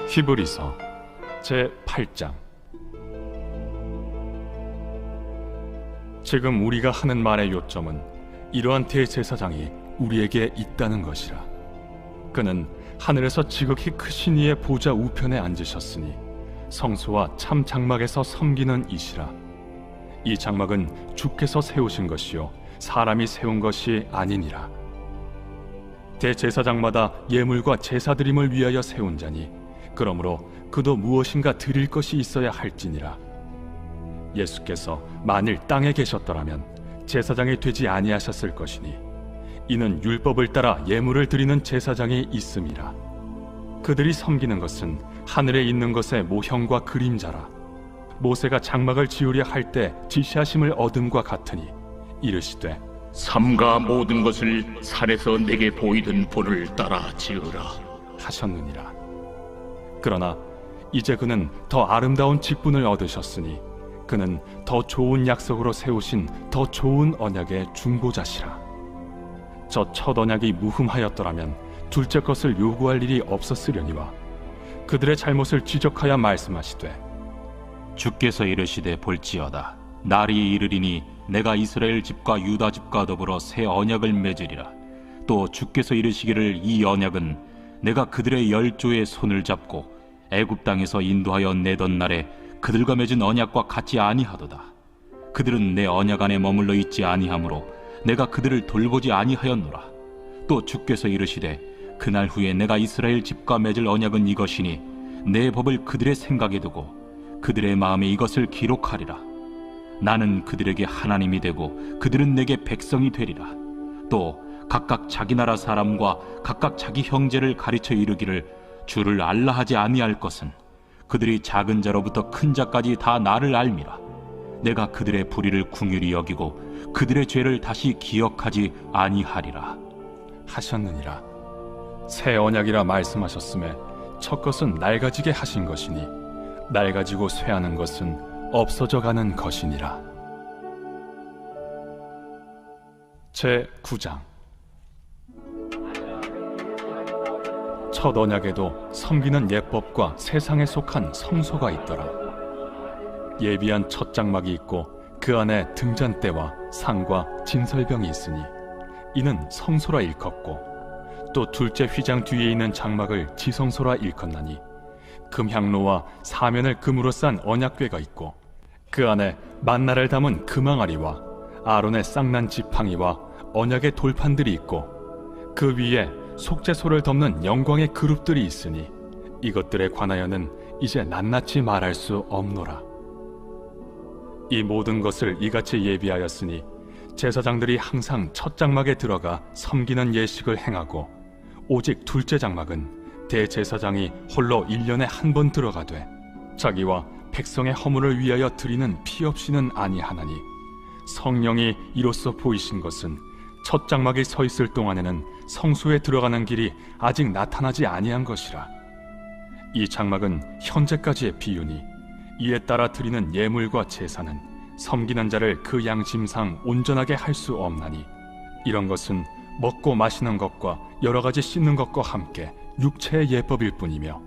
히브리서 제8장. 지금 우리가 하는 말의 요점은 이러한 대제사장이 우리에게 있다는 것이라. 그는 하늘에서 지극히 크신 이의 보좌 우편에 앉으셨으니 성소와 참 장막에서 섬기는 이시라. 이 장막은 주께서 세우신 것이요 사람이 세운 것이 아니니라. 대제사장마다 예물과 제사드림을 위하여 세운 자니 그러므로 그도 무엇인가 드릴 것이 있어야 할지니라. 예수께서 만일 땅에 계셨더라면 제사장이 되지 아니하셨을 것이니 이는 율법을 따라 예물을 드리는 제사장이 있음이라. 그들이 섬기는 것은 하늘에 있는 것의 모형과 그림자라. 모세가 장막을 지으려 할 때 지시하심을 얻음과 같으니 이르시되 삼가 모든 것을 산에서 내게 보이던 본을 따라 지으라 하셨느니라. 그러나 이제 그는 더 아름다운 직분을 얻으셨으니 그는 더 좋은 약속으로 세우신 더 좋은 언약의 중보자시라. 저 첫 언약이 무흠하였더라면 둘째 것을 요구할 일이 없었으려니와 그들의 잘못을 지적하여 말씀하시되 주께서 이르시되 볼지어다 날이 이르리니 내가 이스라엘 집과 유다 집과 더불어 새 언약을 맺으리라. 또 주께서 이르시기를 이 언약은 내가 그들의 열조의 손을 잡고 애굽 땅에서 인도하여 내던 날에 그들과 맺은 언약과 같지 아니하도다. 그들은 내 언약 안에 머물러 있지 아니하므로 내가 그들을 돌보지 아니하였노라. 또 주께서 이르시되 그날 후에 내가 이스라엘 집과 맺을 언약은 이것이니 내 법을 그들의 생각에 두고 그들의 마음에 이것을 기록하리라. 나는 그들에게 하나님이 되고 그들은 내게 백성이 되리라. 또 각각 자기 나라 사람과 각각 자기 형제를 가르쳐 이르기를 주를 알라 하지 아니할 것은 그들이 작은 자로부터 큰 자까지 다 나를 알미라. 내가 그들의 불의를 궁휼히 여기고 그들의 죄를 다시 기억하지 아니하리라 하셨느니라. 새 언약이라 말씀하셨음에 첫 것은 낡아지게 하신 것이니 낡아지고 쇠하는 것은 없어져 가는 것이니라. 제9장. 첫 언약에도 섬기는 예법과 세상에 속한 성소가 있더라. 예비한 첫 장막이 있고 그 안에 등잔대와 상과 진설병이 있으니 이는 성소라 일컫고, 또 둘째 휘장 뒤에 있는 장막을 지성소라 일컫나니 금향로와 사면을 금으로 싼 언약궤가 있고 그 안에 만나를 담은 금항아리와 아론의 쌍난 지팡이와 언약의 돌판들이 있고 그 위에 속죄소를 덮는 영광의 그룹들이 있으니 이것들에 관하여는 이제 낱낱이 말할 수 없노라. 이 모든 것을 이같이 예비하였으니 제사장들이 항상 첫 장막에 들어가 섬기는 예식을 행하고 오직 둘째 장막은 대제사장이 홀로 1년에 한 번 들어가되 자기와 백성의 허물을 위하여 드리는 피 없이는 아니하나니 성령이 이로써 보이신 것은 첫 장막이 서 있을 동안에는 성소에 들어가는 길이 아직 나타나지 아니한 것이라. 이 장막은 현재까지의 비유니 이에 따라 드리는 예물과 제사는 섬기는 자를 그 양심상 온전하게 할 수 없나니 이런 것은 먹고 마시는 것과 여러 가지 씻는 것과 함께 육체의 예법일 뿐이며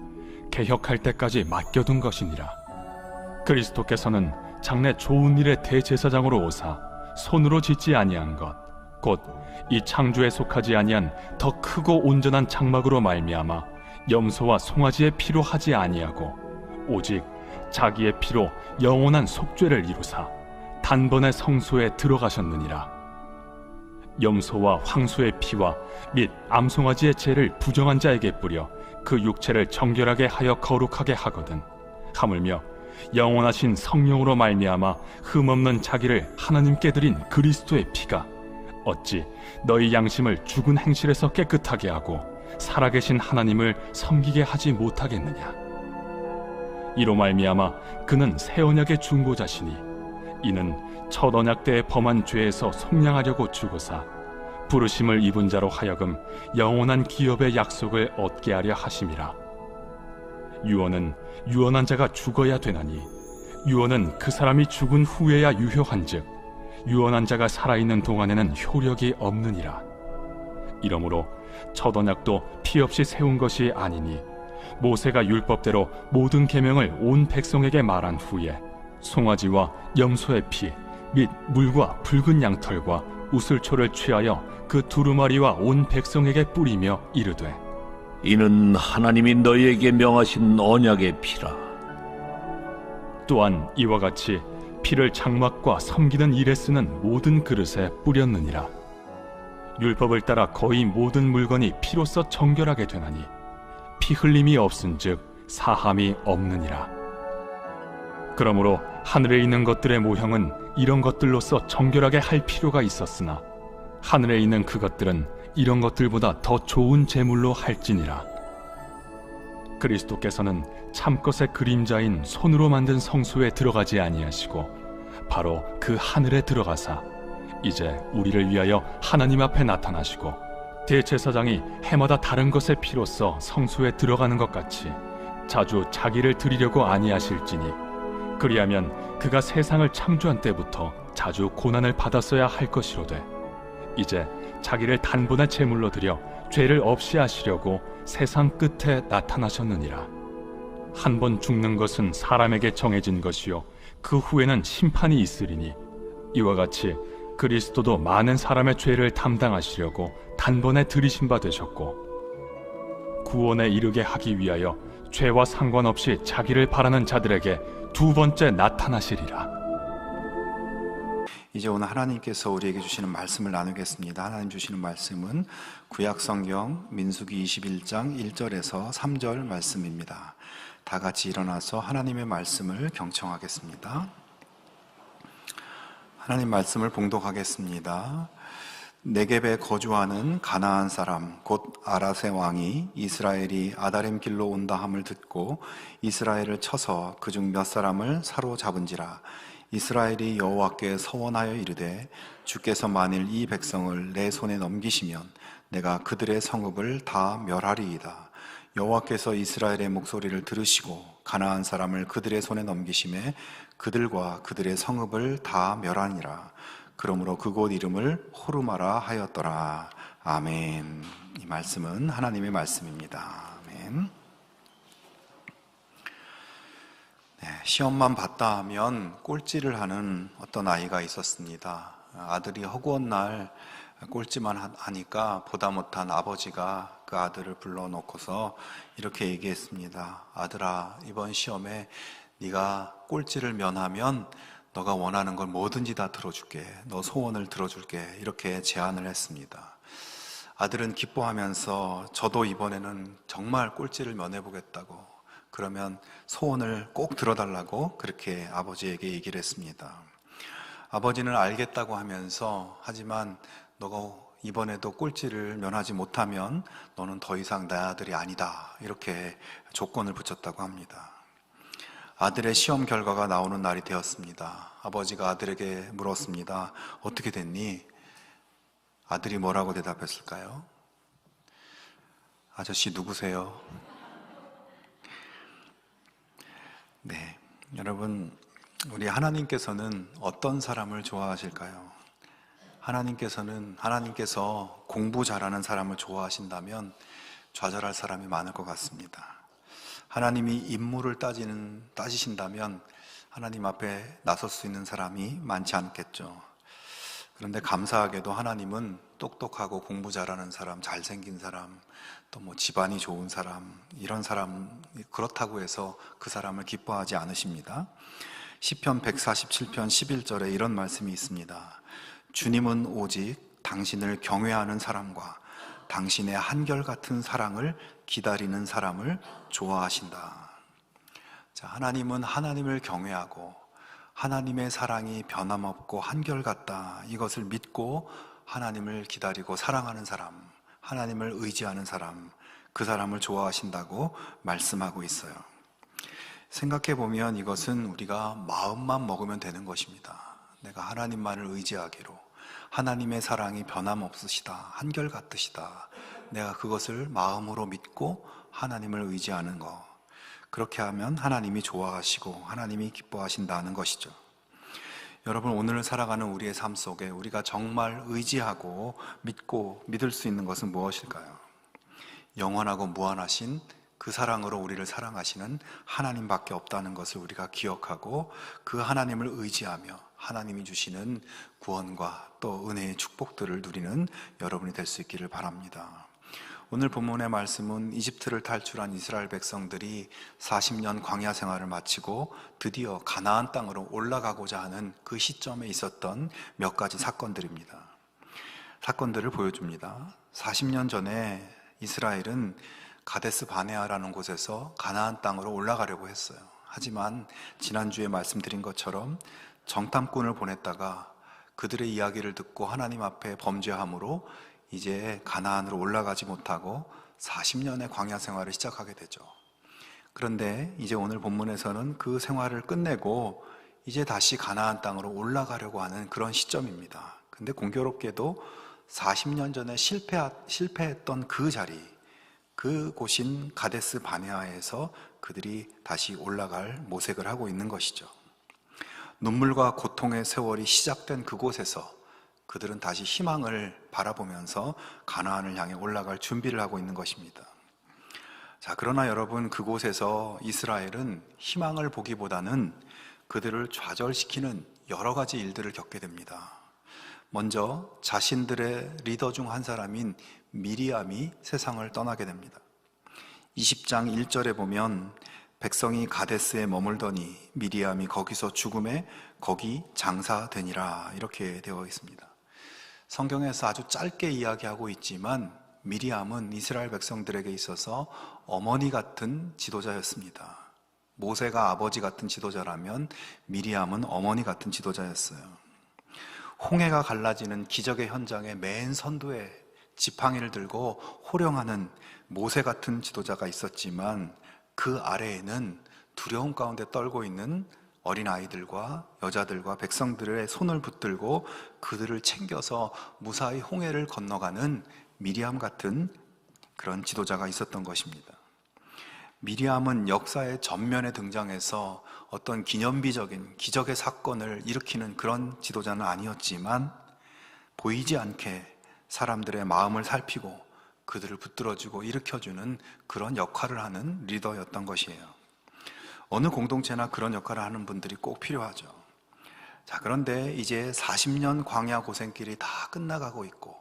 개혁할 때까지 맡겨둔 것이니라. 그리스도께서는 장래 좋은 일의 대제사장으로 오사 손으로 짓지 아니한 것 곧 이 창조에 속하지 아니한 더 크고 온전한 장막으로 말미암아 염소와 송아지의 피로 하지 아니하고 오직 자기의 피로 영원한 속죄를 이루사 단번에 성소에 들어가셨느니라. 염소와 황소의 피와 및 암송아지의 죄를 부정한 자에게 뿌려 그 육체를 정결하게 하여 거룩하게 하거든 하물며 영원하신 성령으로 말미암아 흠없는 자기를 하나님께 드린 그리스도의 피가 어찌 너희 양심을 죽은 행실에서 깨끗하게 하고 살아계신 하나님을 섬기게 하지 못하겠느냐. 이로 말미암아 그는 새 언약의 중보자시니 이는 첫 언약 때에 범한 죄에서 속량하려고 죽으사 부르심을 입은 자로 하여금 영원한 기업의 약속을 얻게 하려 하심이라. 유언은 유언한 자가 죽어야 되나니 유언은 그 사람이 죽은 후에야 유효한즉 유언한 자가 살아있는 동안에는 효력이 없느니라. 이러므로 첫 언약도 피 없이 세운 것이 아니니 모세가 율법대로 모든 계명을 온 백성에게 말한 후에 송아지와 염소의 피 및 물과 붉은 양털과 우슬초를 취하여 그 두루마리와 온 백성에게 뿌리며 이르되 이는 하나님이 너희에게 명하신 언약의 피라. 또한 이와 같이 피를 장막과 섬기는 일에 쓰는 모든 그릇에 뿌렸느니라. 율법을 따라 거의 모든 물건이 피로써 정결하게 되나니 피 흘림이 없은즉 사함이 없느니라. 그러므로 하늘에 있는 것들의 모형은 이런 것들로서 정결하게 할 필요가 있었으나 하늘에 있는 그것들은 이런 것들보다 더 좋은 제물로 할지니라. 그리스도께서는 참것의 그림자인 손으로 만든 성소에 들어가지 아니하시고 바로 그 하늘에 들어가사 이제 우리를 위하여 하나님 앞에 나타나시고 대제사장이 해마다 다른 것의 피로써 성소에 들어가는 것 같이 자주 자기를 드리려고 아니하실지니 그리하면 그가 세상을 창조한 때부터 자주 고난을 받았어야 할 것이로되 이제 자기를 단번에 제물로 드려 죄를 없이 하시려고 세상 끝에 나타나셨느니라. 한 번 죽는 것은 사람에게 정해진 것이요 그 후에는 심판이 있으리니 이와 같이 그리스도도 많은 사람의 죄를 담당하시려고 단번에 들이신 바 되셨고 구원에 이르게 하기 위하여 죄와 상관없이 자기를 바라는 자들에게 두 번째 나타나시리라. 이제 오늘 하나님께서 우리에게 주시는 말씀을 나누겠습니다. 하나님 주시는 말씀은 구약성경 민수기 21장 1절에서 3절 말씀입니다. 다 같이 일어나서 하나님의 말씀을 경청하겠습니다. 하나님 말씀을 봉독하겠습니다. 네겝에 거주하는 가나안 사람 곧 아랏의 왕이 이스라엘이 아다림 길로 온다 함을 듣고 이스라엘을 쳐서 그중 몇 사람을 사로잡은지라. 이스라엘이 여호와께 서원하여 이르되 주께서 만일 이 백성을 내 손에 넘기시면 내가 그들의 성읍을 다 멸하리이다. 여호와께서 이스라엘의 목소리를 들으시고 가나안 사람을 그들의 손에 넘기심에 그들과 그들의 성읍을 다 멸하니라. 그러므로 그곳 이름을 호르마라 하였더라. 아멘. 이 말씀은 하나님의 말씀입니다. 아멘. 시험만 봤다 하면 꼴찌를 하는 어떤 아이가 있었습니다. 아들이 허구한 날 꼴찌만 하니까 보다 못한 아버지가 그 아들을 불러놓고서 이렇게 얘기했습니다. 아들아, 이번 시험에 네가 꼴찌를 면하면 너가 원하는 걸 뭐든지 다 들어줄게. 너 소원을 들어줄게. 이렇게 제안을 했습니다. 아들은 기뻐하면서 저도 이번에는 정말 꼴찌를 면해보겠다고, 그러면 소원을 꼭 들어달라고 그렇게 아버지에게 얘기를 했습니다. 아버지는 알겠다고 하면서 하지만 너가 이번에도 꼴찌를 면하지 못하면 너는 더 이상 내 아들이 아니다, 이렇게 조건을 붙였다고 합니다. 아들의 시험 결과가 나오는 날이 되었습니다. 아버지가 아들에게 물었습니다. 어떻게 됐니? 아들이 뭐라고 대답했을까요? 아저씨 누구세요? 네, 여러분, 우리 하나님께서는 어떤 사람을 좋아하실까요? 하나님께서 공부 잘하는 사람을 좋아하신다면 좌절할 사람이 많을 것 같습니다. 하나님이 인물을 따지신다면 하나님 앞에 나설 수 있는 사람이 많지 않겠죠. 그런데 감사하게도 하나님은 똑똑하고 공부 잘하는 사람, 잘생긴 사람, 또 집안이 좋은 사람, 이런 사람, 그렇다고 해서 그 사람을 기뻐하지 않으십니다. 시편 147편 11절에 이런 말씀이 있습니다. 주님은 오직 당신을 경외하는 사람과 당신의 한결같은 사랑을 기다리는 사람을 좋아하신다. 자, 하나님은 하나님을 경외하고 하나님의 사랑이 변함없고 한결같다, 이것을 믿고 하나님을 기다리고 사랑하는 사람, 하나님을 의지하는 사람, 그 사람을 좋아하신다고 말씀하고 있어요. 생각해 보면 이것은 우리가 마음만 먹으면 되는 것입니다. 내가 하나님만을 의지하기로, 하나님의 사랑이 변함없으시다, 한결같으시다, 내가 그것을 마음으로 믿고 하나님을 의지하는 것, 그렇게 하면 하나님이 좋아하시고 하나님이 기뻐하신다는 것이죠. 여러분, 오늘 살아가는 우리의 삶 속에 우리가 정말 의지하고 믿고 믿을 수 있는 것은 무엇일까요? 영원하고 무한하신 그 사랑으로 우리를 사랑하시는 하나님밖에 없다는 것을 우리가 기억하고 그 하나님을 의지하며 하나님이 주시는 구원과 또 은혜의 축복들을 누리는 여러분이 될 수 있기를 바랍니다. 오늘 본문의 말씀은 이집트를 탈출한 이스라엘 백성들이 40년 광야 생활을 마치고 드디어 가나안 땅으로 올라가고자 하는 그 시점에 있었던 몇 가지 사건들입니다. 사건들을 보여줍니다. 40년 전에 이스라엘은 가데스 바네아라는 곳에서 가나안 땅으로 올라가려고 했어요. 하지만 지난주에 말씀드린 것처럼 정탐꾼을 보냈다가 그들의 이야기를 듣고 하나님 앞에 범죄함으로 이제 가나안으로 올라가지 못하고 40년의 광야 생활을 시작하게 되죠. 그런데 이제 오늘 본문에서는 그 생활을 끝내고 이제 다시 가나안 땅으로 올라가려고 하는 그런 시점입니다. 근데 공교롭게도 40년 전에 실패했던 그 자리, 그곳인 가데스 바네아에서 그들이 다시 올라갈 모색을 하고 있는 것이죠. 눈물과 고통의 세월이 시작된 그곳에서 그들은 다시 희망을 바라보면서 가나안을 향해 올라갈 준비를 하고 있는 것입니다. 자, 그러나 여러분, 그곳에서 이스라엘은 희망을 보기보다는 그들을 좌절시키는 여러 가지 일들을 겪게 됩니다. 먼저 자신들의 리더 중 한 사람인 미리암이 세상을 떠나게 됩니다. 20장 1절에 보면 백성이 가데스에 머물더니 미리암이 거기서 죽음에 거기 장사되니라, 이렇게 되어 있습니다. 성경에서 아주 짧게 이야기하고 있지만 미리암은 이스라엘 백성들에게 있어서 어머니 같은 지도자였습니다. 모세가 아버지 같은 지도자라면 미리암은 어머니 같은 지도자였어요. 홍해가 갈라지는 기적의 현장의 맨 선두에 지팡이를 들고 호령하는 모세 같은 지도자가 있었지만 그 아래에는 두려움 가운데 떨고 있는 어린아이들과 여자들과 백성들의 손을 붙들고 그들을 챙겨서 무사히 홍해를 건너가는 미리암 같은 그런 지도자가 있었던 것입니다. 미리암은 역사의 전면에 등장해서 어떤 기념비적인 기적의 사건을 일으키는 그런 지도자는 아니었지만 보이지 않게 사람들의 마음을 살피고 그들을 붙들어주고 일으켜주는 그런 역할을 하는 리더였던 것이에요. 어느 공동체나 그런 역할을 하는 분들이 꼭 필요하죠. 자, 그런데 이제 40년 광야 고생길이 다 끝나가고 있고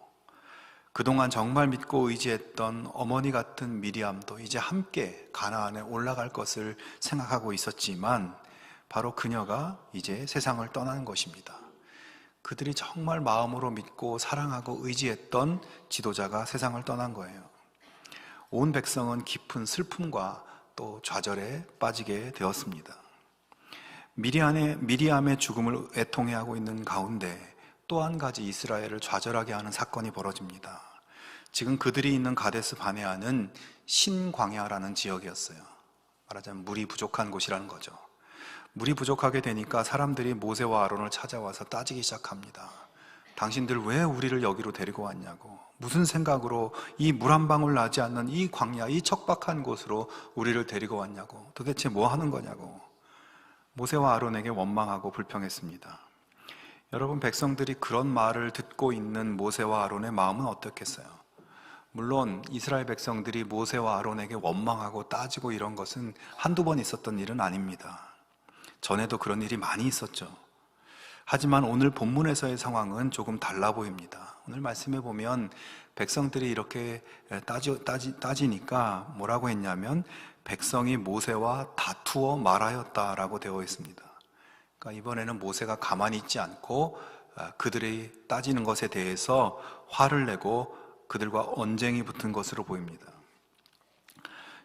그동안 정말 믿고 의지했던 어머니 같은 미리암도 이제 함께 가나안에 올라갈 것을 생각하고 있었지만 바로 그녀가 이제 세상을 떠나는 것입니다. 그들이 정말 마음으로 믿고 사랑하고 의지했던 지도자가 세상을 떠난 거예요. 온 백성은 깊은 슬픔과 또 좌절에 빠지게 되었습니다. 미리암의 죽음을 애통해하고 있는 가운데 또 한 가지 이스라엘을 좌절하게 하는 사건이 벌어집니다. 지금 그들이 있는 가데스 바네아는 신광야라는 지역이었어요. 말하자면 물이 부족한 곳이라는 거죠. 물이 부족하게 되니까 사람들이 모세와 아론을 찾아와서 따지기 시작합니다. 당신들 왜 우리를 여기로 데리고 왔냐고, 무슨 생각으로 이 물 한 방울 나지 않는 이 광야, 이 척박한 곳으로 우리를 데리고 왔냐고, 도대체 뭐 하는 거냐고 모세와 아론에게 원망하고 불평했습니다. 여러분, 백성들이 그런 말을 듣고 있는 모세와 아론의 마음은 어떻겠어요? 물론 이스라엘 백성들이 모세와 아론에게 원망하고 따지고 이런 것은 한두 번 있었던 일은 아닙니다. 전에도 그런 일이 많이 있었죠. 하지만 오늘 본문에서의 상황은 조금 달라 보입니다. 오늘 말씀해 보면 백성들이 이렇게 따지니까 뭐라고 했냐면 백성이 모세와 다투어 말하였다라고 되어 있습니다. 그러니까 이번에는 모세가 가만히 있지 않고 그들이 따지는 것에 대해서 화를 내고 그들과 언쟁이 붙은 것으로 보입니다.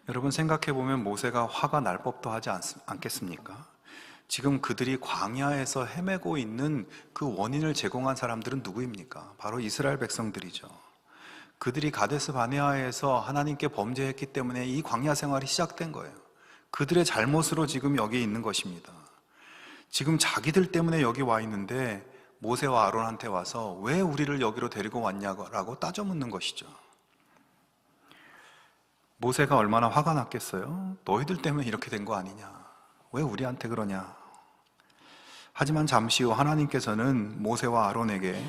여러분, 생각해 보면 모세가 화가 날 법도 하지 않겠습니까? 지금 그들이 광야에서 헤매고 있는 그 원인을 제공한 사람들은 누구입니까? 바로 이스라엘 백성들이죠. 그들이 가데스 바네아에서 하나님께 범죄했기 때문에 이 광야 생활이 시작된 거예요. 그들의 잘못으로 지금 여기 있는 것입니다. 지금 자기들 때문에 여기 와 있는데 모세와 아론한테 와서 왜 우리를 여기로 데리고 왔냐고 따져 묻는 것이죠. 모세가 얼마나 화가 났겠어요? 너희들 때문에 이렇게 된 거 아니냐? 왜 우리한테 그러냐? 하지만 잠시 후 하나님께서는 모세와 아론에게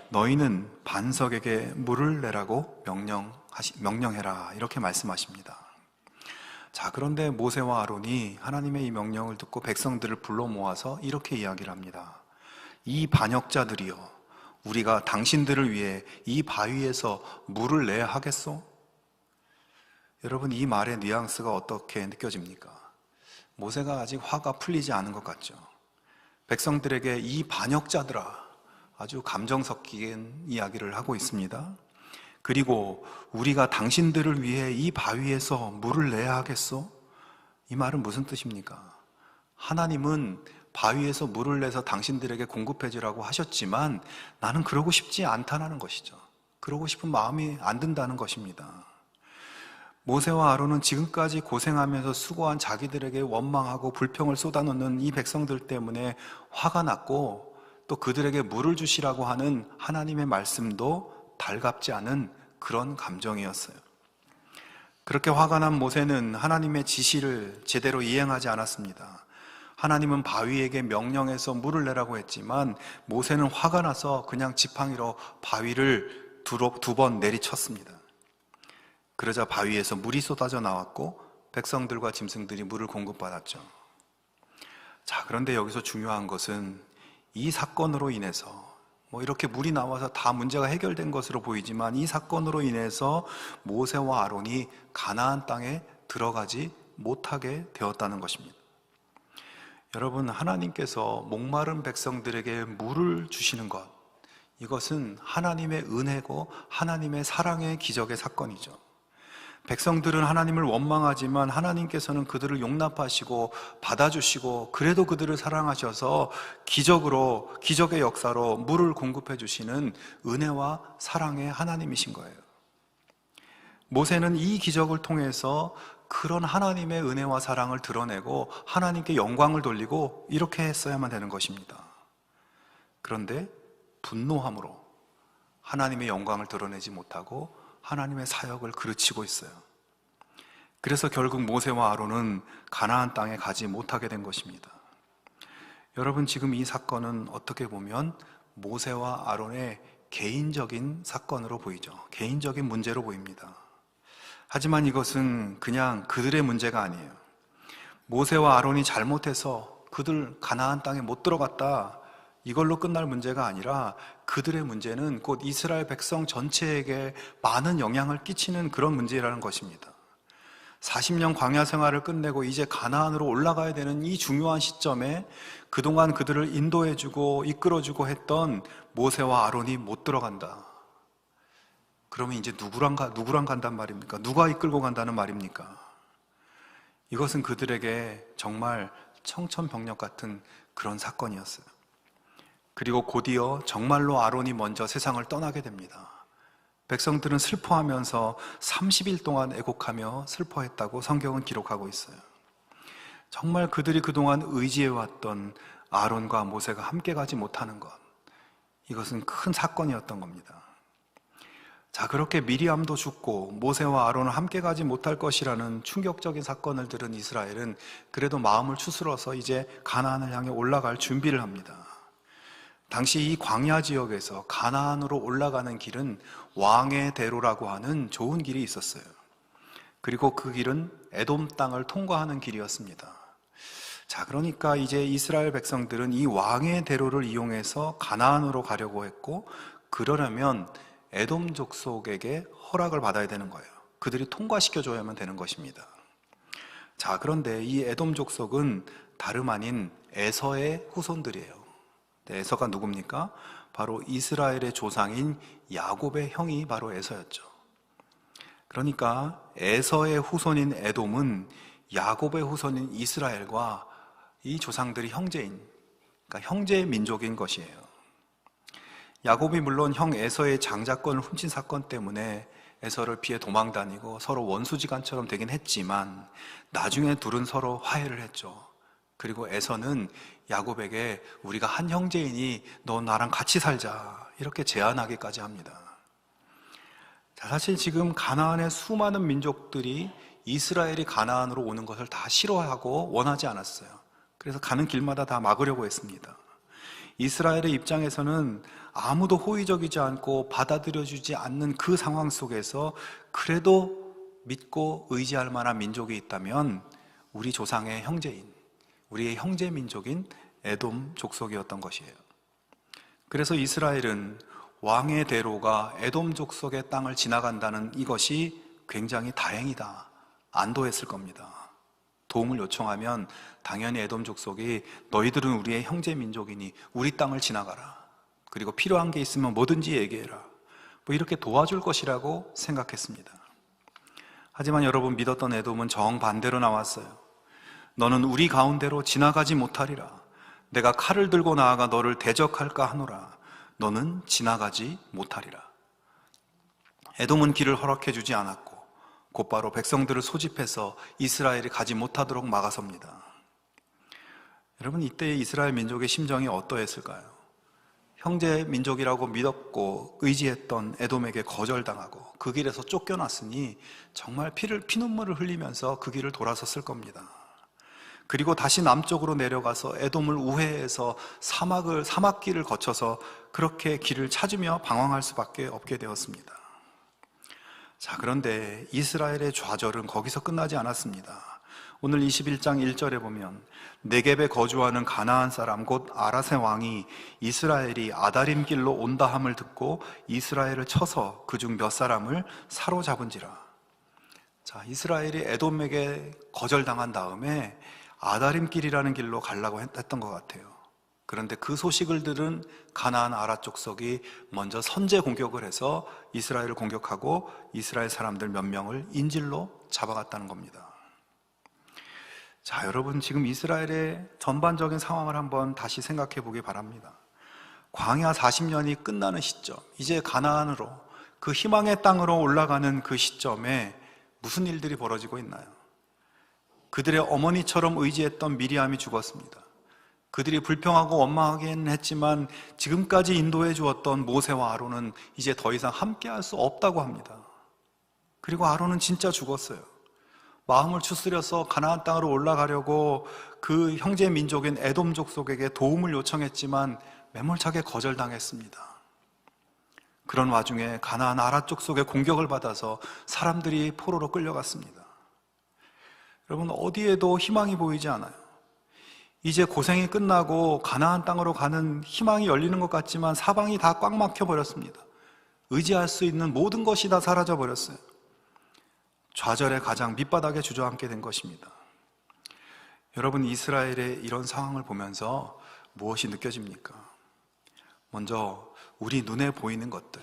너희는 반석에게 물을 내라고 명령해라, 이렇게 말씀하십니다. 자, 그런데 모세와 아론이 하나님의 이 명령을 듣고 백성들을 불러 모아서 이렇게 이야기를 합니다. 이 반역자들이여, 우리가 당신들을 위해 이 바위에서 물을 내야 하겠소? 여러분, 이 말의 뉘앙스가 어떻게 느껴집니까? 모세가 아직 화가 풀리지 않은 것 같죠. 백성들에게 이 반역자들아, 아주 감정 섞인 이야기를 하고 있습니다. 그리고 우리가 당신들을 위해 이 바위에서 물을 내야 하겠소? 이 말은 무슨 뜻입니까? 하나님은 바위에서 물을 내서 당신들에게 공급해 주라고 하셨지만 나는 그러고 싶지 않다는 것이죠. 그러고 싶은 마음이 안 든다는 것입니다. 모세와 아론은 지금까지 고생하면서 수고한 자기들에게 원망하고 불평을 쏟아놓는 이 백성들 때문에 화가 났고, 또 그들에게 물을 주시라고 하는 하나님의 말씀도 달갑지 않은 그런 감정이었어요. 그렇게 화가 난 모세는 하나님의 지시를 제대로 이행하지 않았습니다. 하나님은 바위에게 명령해서 물을 내라고 했지만 모세는 화가 나서 그냥 지팡이로 바위를 두 번 내리쳤습니다. 그러자 바위에서 물이 쏟아져 나왔고 백성들과 짐승들이 물을 공급받았죠. 자, 그런데 여기서 중요한 것은 이 사건으로 인해서 이렇게 물이 나와서 다 문제가 해결된 것으로 보이지만 이 사건으로 인해서 모세와 아론이 가나안 땅에 들어가지 못하게 되었다는 것입니다. 여러분, 하나님께서 목마른 백성들에게 물을 주시는 것, 이것은 하나님의 은혜고 하나님의 사랑의 기적의 사건이죠. 백성들은 하나님을 원망하지만 하나님께서는 그들을 용납하시고 받아주시고 그래도 그들을 사랑하셔서 기적의 역사로 물을 공급해 주시는 은혜와 사랑의 하나님이신 거예요. 모세는 이 기적을 통해서 그런 하나님의 은혜와 사랑을 드러내고 하나님께 영광을 돌리고 이렇게 했어야만 되는 것입니다. 그런데 분노함으로 하나님의 영광을 드러내지 못하고 하나님의 사역을 그르치고 있어요. 그래서 결국 모세와 아론은 가나안 땅에 가지 못하게 된 것입니다. 여러분, 지금 이 사건은 어떻게 보면 모세와 아론의 개인적인 사건으로 보이죠. 개인적인 문제로 보입니다. 하지만 이것은 그냥 그들의 문제가 아니에요. 모세와 아론이 잘못해서 그들 가나안 땅에 못 들어갔다, 이걸로 끝날 문제가 아니라 그들의 문제는 곧 이스라엘 백성 전체에게 많은 영향을 끼치는 그런 문제라는 것입니다. 40년 광야 생활을 끝내고 이제 가나안으로 올라가야 되는 이 중요한 시점에 그동안 그들을 인도해주고 이끌어주고 했던 모세와 아론이 못 들어간다. 그러면 이제 누구랑 간단 말입니까? 누가 이끌고 간다는 말입니까? 이것은 그들에게 정말 청천벽력 같은 그런 사건이었어요. 그리고 곧이어 정말로 아론이 먼저 세상을 떠나게 됩니다. 백성들은 슬퍼하면서 30일 동안 애곡하며 슬퍼했다고 성경은 기록하고 있어요. 정말 그들이 그동안 의지해왔던 아론과 모세가 함께 가지 못하는 것, 이것은 큰 사건이었던 겁니다. 자, 그렇게 미리암도 죽고 모세와 아론은 함께 가지 못할 것이라는 충격적인 사건을 들은 이스라엘은 그래도 마음을 추스러서 이제 가나안을 향해 올라갈 준비를 합니다. 당시 이 광야 지역에서 가나안으로 올라가는 길은 왕의 대로라고 하는 좋은 길이 있었어요. 그리고 그 길은 에돔 땅을 통과하는 길이었습니다. 자, 그러니까 이제 이스라엘 백성들은 이 왕의 대로를 이용해서 가나안으로 가려고 했고, 그러려면 에돔 족속에게 허락을 받아야 되는 거예요. 그들이 통과시켜줘야만 되는 것입니다. 자, 그런데 이 에돔 족속은 다름 아닌 에서의 후손들이에요. 에서가 누굽니까? 바로 이스라엘의 조상인 야곱의 형이 바로 에서였죠. 그러니까 에서의 후손인 에돔은 야곱의 후손인 이스라엘과 이 조상들이 형제인, 그러니까 형제 민족인 것이에요. 야곱이 물론 형 에서의 장자권을 훔친 사건 때문에 에서를 피해 도망다니고 서로 원수지간처럼 되긴 했지만 나중에 둘은 서로 화해를 했죠. 그리고 에서는 야곱에게 우리가 한 형제이니 너 나랑 같이 살자, 이렇게 제안하기까지 합니다. 자, 사실 지금 가나안의 수많은 민족들이 이스라엘이 가나안으로 오는 것을 다 싫어하고 원하지 않았어요. 그래서 가는 길마다 다 막으려고 했습니다. 이스라엘의 입장에서는 아무도 호의적이지 않고 받아들여주지 않는 그 상황 속에서 그래도 믿고 의지할 만한 민족이 있다면 우리 조상의 형제인, 우리의 형제 민족인 에돔 족속이었던 것이에요. 그래서 이스라엘은 왕의 대로가 에돔 족속의 땅을 지나간다는 이것이 굉장히 다행이다, 안도했을 겁니다. 도움을 요청하면 당연히 에돔 족속이 너희들은 우리의 형제 민족이니 우리 땅을 지나가라, 그리고 필요한 게 있으면 뭐든지 얘기해라, 뭐 이렇게 도와줄 것이라고 생각했습니다. 하지만 여러분, 믿었던 에돔은 정반대로 나왔어요. 너는 우리 가운데로 지나가지 못하리라. 내가 칼을 들고 나아가 너를 대적할까 하노라. 너는 지나가지 못하리라. 에돔은 길을 허락해 주지 않았고 곧바로 백성들을 소집해서 이스라엘이 가지 못하도록 막아섭니다. 여러분, 이때의 이스라엘 민족의 심정이 어떠했을까요? 형제 민족이라고 믿었고 의지했던 에돔에게 거절당하고 그 길에서 쫓겨났으니 정말 피눈물을 흘리면서 그 길을 돌아섰을 겁니다. 그리고 다시 남쪽으로 내려가서 에돔을 우회해서 사막길을 거쳐서 그렇게 길을 찾으며 방황할 수밖에 없게 되었습니다. 자, 그런데 이스라엘의 좌절은 거기서 끝나지 않았습니다. 오늘 21장 1절에 보면 네겝에 거주하는 가나안 사람 곧 아랏의 왕이 이스라엘이 아다림 길로 온다 함을 듣고 이스라엘을 쳐서 그중 몇 사람을 사로잡은지라. 자, 이스라엘이 에돔에게 거절당한 다음에 아다림 길이라는 길로 가려고 했던 것 같아요. 그런데 그 소식을 들은 가나안 아랏 족속이 먼저 선제 공격을 해서 이스라엘을 공격하고 이스라엘 사람들 몇 명을 인질로 잡아갔다는 겁니다. 자, 여러분, 지금 이스라엘의 전반적인 상황을 한번 다시 생각해 보기 바랍니다. 광야 40년이 끝나는 시점, 이제 가나안으로, 그 희망의 땅으로 올라가는 그 시점에 무슨 일들이 벌어지고 있나요? 그들의 어머니처럼 의지했던 미리암이 죽었습니다. 그들이 불평하고 원망하긴 했지만 지금까지 인도해 주었던 모세와 아론은 이제 더 이상 함께할 수 없다고 합니다. 그리고 아론은 진짜 죽었어요. 마음을 추스려서 가나안 땅으로 올라가려고 그 형제 민족인 에돔 족속에게 도움을 요청했지만 매몰차게 거절당했습니다. 그런 와중에 가나안 아랏 족속의 공격을 받아서 사람들이 포로로 끌려갔습니다. 여러분, 어디에도 희망이 보이지 않아요. 이제 고생이 끝나고 가나안 땅으로 가는 희망이 열리는 것 같지만 사방이 다 꽉 막혀버렸습니다. 의지할 수 있는 모든 것이 다 사라져버렸어요. 좌절의 가장 밑바닥에 주저앉게 된 것입니다. 여러분, 이스라엘의 이런 상황을 보면서 무엇이 느껴집니까? 먼저 우리 눈에 보이는 것들,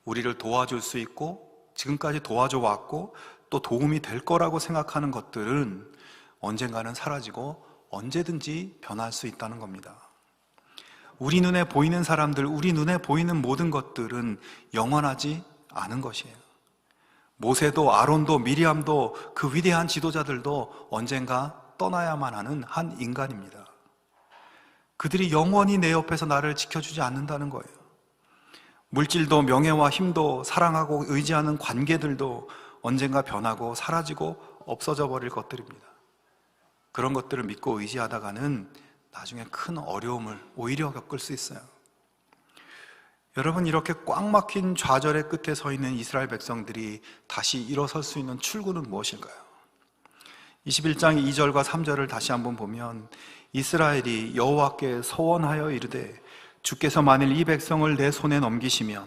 우리를 도와줄 수 있고 지금까지 도와줘 왔고 또 도움이 될 거라고 생각하는 것들은 언젠가는 사라지고 언제든지 변할 수 있다는 겁니다. 우리 눈에 보이는 사람들, 우리 눈에 보이는 모든 것들은 영원하지 않은 것이에요. 모세도 아론도 미리암도 그 위대한 지도자들도 언젠가 떠나야만 하는 한 인간입니다. 그들이 영원히 내 옆에서 나를 지켜주지 않는다는 거예요. 물질도 명예와 힘도 사랑하고 의지하는 관계들도 언젠가 변하고 사라지고 없어져 버릴 것들입니다. 그런 것들을 믿고 의지하다가는 나중에 큰 어려움을 오히려 겪을 수 있어요. 여러분, 이렇게 꽉 막힌 좌절의 끝에 서 있는 이스라엘 백성들이 다시 일어설 수 있는 출구는 무엇일까요? 21장 2절과 3절을 다시 한번 보면 이스라엘이 여호와께 서원하여 이르되 주께서 만일 이 백성을 내 손에 넘기시면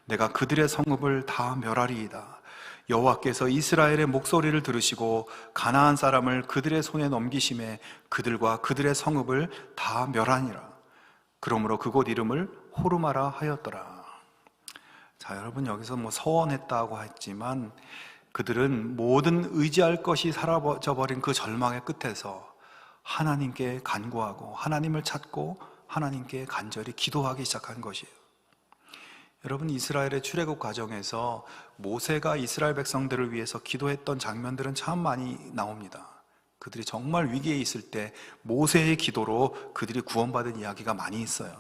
내가 그들의 성읍을 다 멸하리이다. 여호와께서 이스라엘의 목소리를 들으시고 가나안 사람을 그들의 손에 넘기심에 그들과 그들의 성읍을 다 멸하니라. 그러므로 그곳 이름을 호르마라 하였더라. 자, 여러분, 여기서 서원했다고 했지만 그들은 모든 의지할 것이 사라져버린 그 절망의 끝에서 하나님께 간구하고 하나님을 찾고 하나님께 간절히 기도하기 시작한 것이에요. 여러분, 이스라엘의 출애굽 과정에서 모세가 이스라엘 백성들을 위해서 기도했던 장면들은 참 많이 나옵니다. 그들이 정말 위기에 있을 때 모세의 기도로 그들이 구원받은 이야기가 많이 있어요.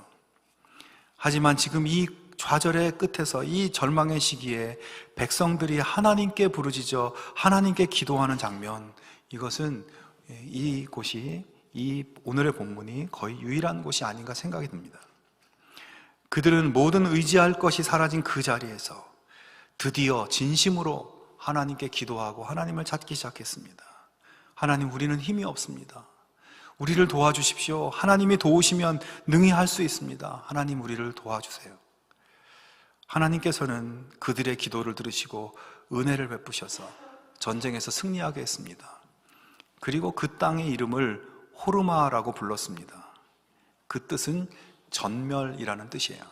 하지만 지금 이 좌절의 끝에서, 이 절망의 시기에 백성들이 하나님께 부르짖어 하나님께 기도하는 장면, 이것은 이곳이, 이 오늘의 본문이 거의 유일한 곳이 아닌가 생각이 듭니다. 그들은 모든 의지할 것이 사라진 그 자리에서 드디어 진심으로 하나님께 기도하고 하나님을 찾기 시작했습니다. 하나님, 우리는 힘이 없습니다. 우리를 도와주십시오. 하나님이 도우시면 능히 할 수 있습니다. 하나님, 우리를 도와주세요. 하나님께서는 그들의 기도를 들으시고 은혜를 베푸셔서 전쟁에서 승리하게 했습니다. 그리고 그 땅의 이름을 호르마라고 불렀습니다. 그 뜻은 전멸이라는 뜻이에요.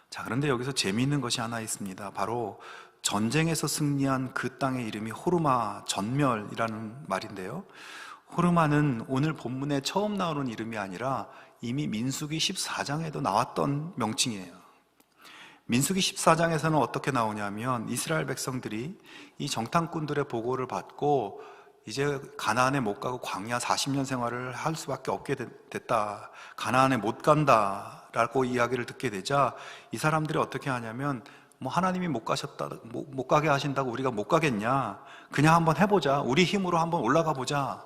자, 그런데 여기서 재미있는 것이 하나 있습니다. 바로 전쟁에서 승리한 그 땅의 이름이 호르마, 전멸이라는 말인데요. 호르마는 오늘 본문에 처음 나오는 이름이 아니라 이미 민수기 14장에도 나왔던 명칭이에요. 민수기 14장에서는 어떻게 나오냐면 이스라엘 백성들이 이 정탐꾼들의 보고를 받고 이제 가나안에 못 가고 광야 40년 생활을 할 수밖에 없게 됐다. 가나안에 못 간다라고 이야기를 듣게 되자 이 사람들이 어떻게 하냐면 하나님이 못 가게 하신다고 우리가 못 가겠냐? 그냥 한번 해보자. 우리 힘으로 한번 올라가 보자.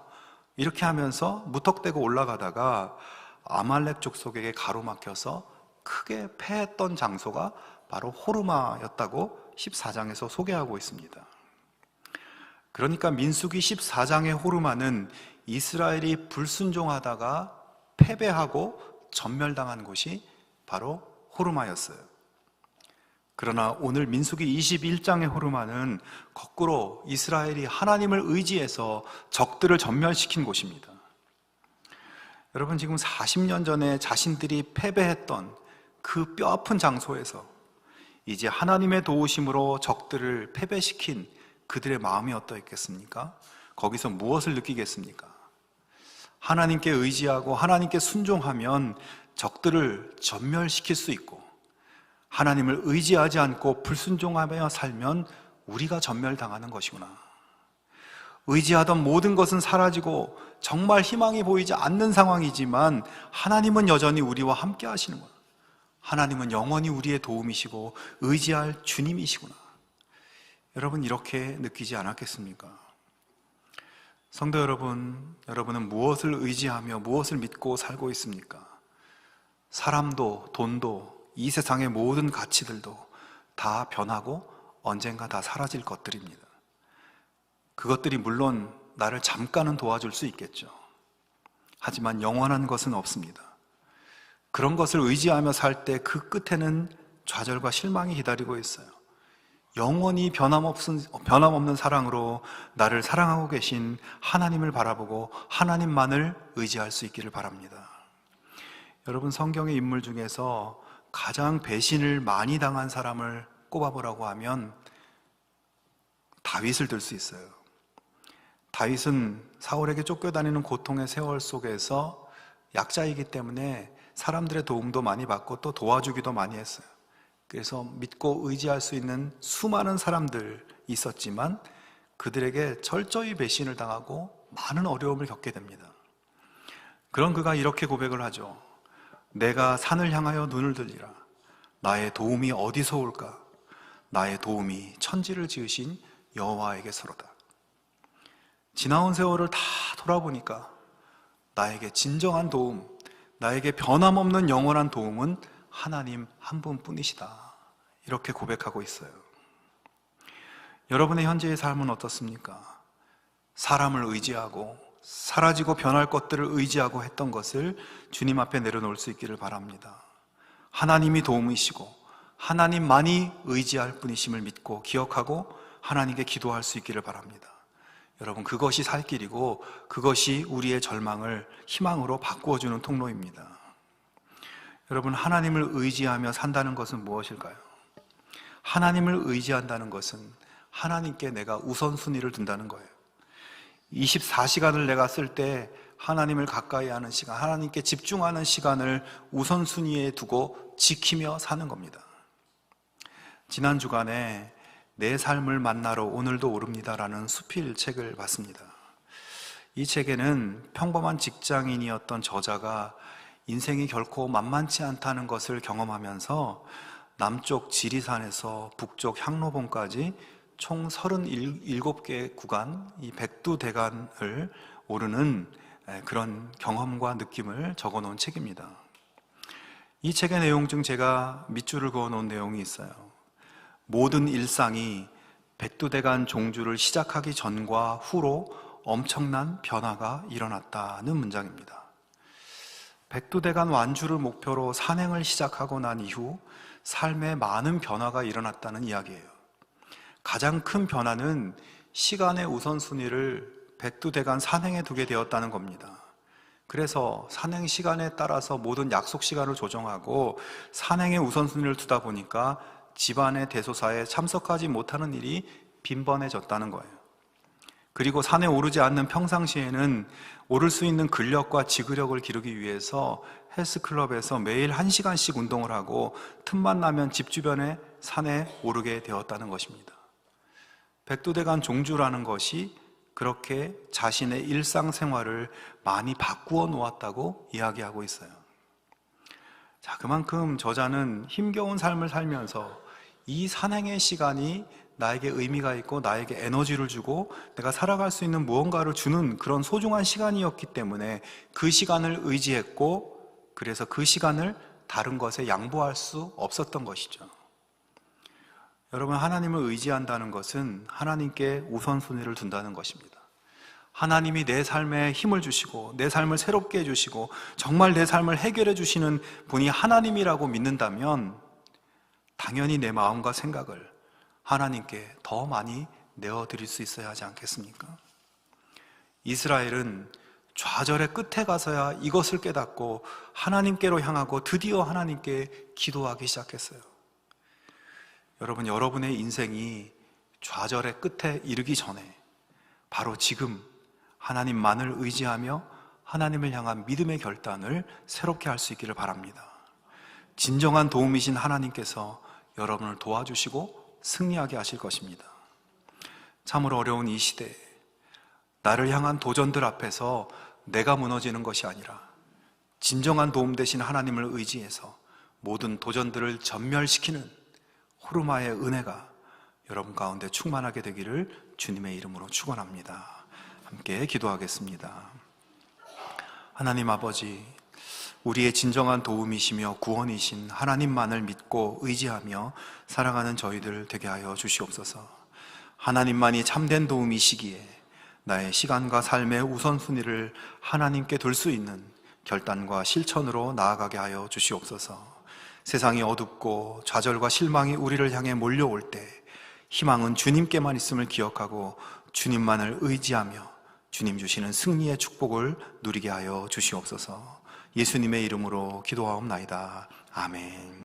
이렇게 하면서 무턱대고 올라가다가 아말렉 족속에게 가로막혀서 크게 패했던 장소가 바로 호르마였다고 14장에서 소개하고 있습니다. 그러니까 민수기 14장의 호르마는 이스라엘이 불순종하다가 패배하고 전멸당한 곳이 바로 호르마였어요. 그러나 오늘 민수기 21장의 호르마는 거꾸로 이스라엘이 하나님을 의지해서 적들을 전멸시킨 곳입니다. 여러분, 지금 40년 전에 자신들이 패배했던 그 뼈아픈 장소에서 이제 하나님의 도우심으로 적들을 패배시킨 그들의 마음이 어떠했겠습니까? 거기서 무엇을 느끼겠습니까? 하나님께 의지하고 하나님께 순종하면 적들을 전멸시킬 수 있고, 하나님을 의지하지 않고 불순종하며 살면 우리가 전멸당하는 것이구나. 의지하던 모든 것은 사라지고 정말 희망이 보이지 않는 상황이지만 하나님은 여전히 우리와 함께 하시는구나. 하나님은 영원히 우리의 도움이시고 의지할 주님이시구나. 여러분, 이렇게 느끼지 않았겠습니까? 성도 여러분, 여러분은 무엇을 의지하며 무엇을 믿고 살고 있습니까? 사람도 돈도 이 세상의 모든 가치들도 다 변하고 언젠가 다 사라질 것들입니다. 그것들이 물론 나를 잠깐은 도와줄 수 있겠죠. 하지만 영원한 것은 없습니다. 그런 것을 의지하며 살 때 그 끝에는 좌절과 실망이 기다리고 있어요. 영원히 변함없는 사랑으로 나를 사랑하고 계신 하나님을 바라보고 하나님만을 의지할 수 있기를 바랍니다. 여러분, 성경의 인물 중에서 가장 배신을 많이 당한 사람을 꼽아보라고 하면 다윗을 들 수 있어요. 다윗은 사울에게 쫓겨다니는 고통의 세월 속에서 약자이기 때문에 사람들의 도움도 많이 받고 또 도와주기도 많이 했어요. 그래서 믿고 의지할 수 있는 수많은 사람들이 있었지만 그들에게 철저히 배신을 당하고 많은 어려움을 겪게 됩니다. 그런 그가 이렇게 고백을 하죠. 내가 산을 향하여 눈을 들리라. 나의 도움이 어디서 올까? 나의 도움이 천지를 지으신 여호와에게서로다. 지나온 세월을 다 돌아보니까 나에게 진정한 도움, 나에게 변함없는 영원한 도움은 하나님 한 분뿐이시다. 이렇게 고백하고 있어요. 여러분의 현재의 삶은 어떻습니까? 사람을 의지하고 사라지고 변할 것들을 의지하고 했던 것을 주님 앞에 내려놓을 수 있기를 바랍니다. 하나님이 도움이시고 하나님만이 의지할 분이심을 믿고 기억하고 하나님께 기도할 수 있기를 바랍니다. 여러분, 그것이 살 길이고 그것이 우리의 절망을 희망으로 바꾸어주는 통로입니다. 여러분, 하나님을 의지하며 산다는 것은 무엇일까요? 하나님을 의지한다는 것은 하나님께 내가 우선순위를 둔다는 거예요. 24시간을 내가 쓸 때 하나님을 가까이 하는 시간, 하나님께 집중하는 시간을 우선순위에 두고 지키며 사는 겁니다. 지난 주간에 내 삶을 만나러 오늘도 오릅니다라는 수필 책을 봤습니다. 이 책에는 평범한 직장인이었던 저자가 인생이 결코 만만치 않다는 것을 경험하면서 남쪽 지리산에서 북쪽 향로봉까지 총 37개의 구간, 이 백두대간을 오르는 그런 경험과 느낌을 적어 놓은 책입니다. 이 책의 내용 중 제가 밑줄을 그어 놓은 내용이 있어요. 모든 일상이 백두대간 종주를 시작하기 전과 후로 엄청난 변화가 일어났다는 문장입니다. 백두대간 완주를 목표로 산행을 시작하고 난 이후 삶에 많은 변화가 일어났다는 이야기예요. 가장 큰 변화는 시간의 우선순위를 백두대간 산행에 두게 되었다는 겁니다. 그래서 산행 시간에 따라서 모든 약속 시간을 조정하고 산행의 우선순위를 두다 보니까 집안의 대소사에 참석하지 못하는 일이 빈번해졌다는 거예요. 그리고 산에 오르지 않는 평상시에는 오를 수 있는 근력과 지구력을 기르기 위해서 헬스클럽에서 매일 1시간씩 운동을 하고 틈만 나면 집 주변에 산에 오르게 되었다는 것입니다. 백두대간 종주라는 것이 그렇게 자신의 일상생활을 많이 바꾸어 놓았다고 이야기하고 있어요. 자, 그만큼 저자는 힘겨운 삶을 살면서 이 산행의 시간이 나에게 의미가 있고 나에게 에너지를 주고 내가 살아갈 수 있는 무언가를 주는 그런 소중한 시간이었기 때문에 그 시간을 의지했고, 그래서 그 시간을 다른 것에 양보할 수 없었던 것이죠. 여러분, 하나님을 의지한다는 것은 하나님께 우선순위를 둔다는 것입니다. 하나님이 내 삶에 힘을 주시고 내 삶을 새롭게 해주시고 정말 내 삶을 해결해 주시는 분이 하나님이라고 믿는다면 당연히 내 마음과 생각을 하나님께 더 많이 내어드릴 수 있어야 하지 않겠습니까? 이스라엘은 좌절의 끝에 가서야 이것을 깨닫고 하나님께로 향하고 드디어 하나님께 기도하기 시작했어요. 여러분, 여러분의 인생이 좌절의 끝에 이르기 전에 바로 지금 하나님만을 의지하며 하나님을 향한 믿음의 결단을 새롭게 할 수 있기를 바랍니다. 진정한 도움이신 하나님께서 여러분을 도와주시고 승리하게 하실 것입니다. 참으로 어려운 이 시대에 나를 향한 도전들 앞에서 내가 무너지는 것이 아니라 진정한 도움 되신 하나님을 의지해서 모든 도전들을 전멸시키는 호르마의 은혜가 여러분 가운데 충만하게 되기를 주님의 이름으로 축원합니다. 함께 기도하겠습니다. 하나님 아버지, 우리의 진정한 도움이시며 구원이신 하나님만을 믿고 의지하며 살아가는 저희들 되게 하여 주시옵소서. 하나님만이 참된 도움이시기에 나의 시간과 삶의 우선순위를 하나님께 둘 수 있는 결단과 실천으로 나아가게 하여 주시옵소서. 세상이 어둡고 좌절과 실망이 우리를 향해 몰려올 때 희망은 주님께만 있음을 기억하고 주님만을 의지하며 주님 주시는 승리의 축복을 누리게 하여 주시옵소서. 예수님의 이름으로 기도하옵나이다. 아멘.